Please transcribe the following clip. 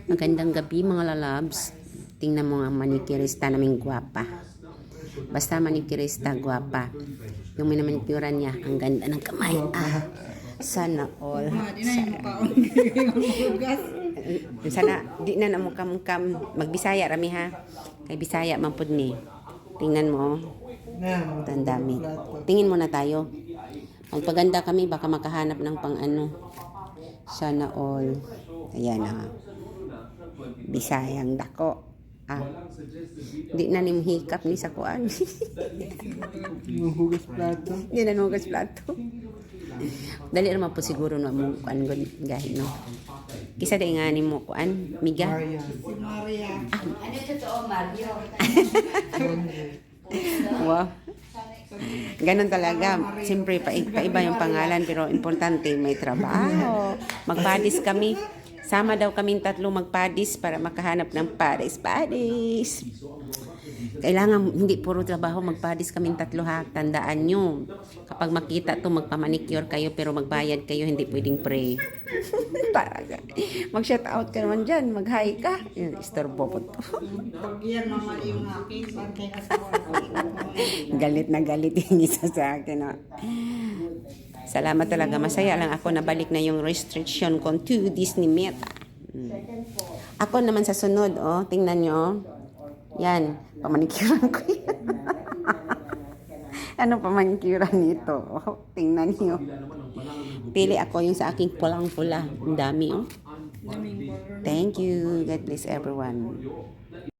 Magandang gabi mga lalabs. Tingnan mo nga manikirista naming gwapa. Basta manikirista gwapa. Yung minamanicure niya, ang ganda ng kamay. Sana all. Sana di na namukam-kam. Magbisaya rami ha. Kay Bisaya man pud ni. Tingnan mo. Tandami. Tingin muna tayo. Magpaganda kami baka makahanap ng pang ano. Sana all. Ayan na. Bisayang dako. Di na nimhikap ni sa kuan. Hugas plato. Di na nugas plato. Dali naman po siguro na mo kuan gahi no. Kisa day nga mo kuan miga. Maria. Si Maria. Ano totoo, Mario? Wow. Ganon talaga. Siyempre, paiba yung pangalan pero importante may trabaho. Magpadis kami. Sama daw kaming tatlo magpadis para makahanap ng padis. Kailangan hindi puro trabaho, magpadis kaming tatlo ha. Tandaan nyo. Kapag makita to magpamanicure kayo pero magbayad kayo, hindi pwedeng pray. Talaga. Mag-shout out ka naman dyan. Mag-hi ka. Istorbo po to. Pag yan naman yung akin, bantay ka sa Galit na galit yung isa sa akin. No? Salamat talaga. Masaya lang ako. Nabalik na yung restriction ko to Disney Meta. Ako naman sa sunod. Oh, tingnan nyo. Yan. Pamanikiran ko yan. Ano pamanikiran nito? Oh, tingnan nyo. Pili ako yung sa aking pulang-pula. Ang dami. Oh. Thank you. God bless everyone.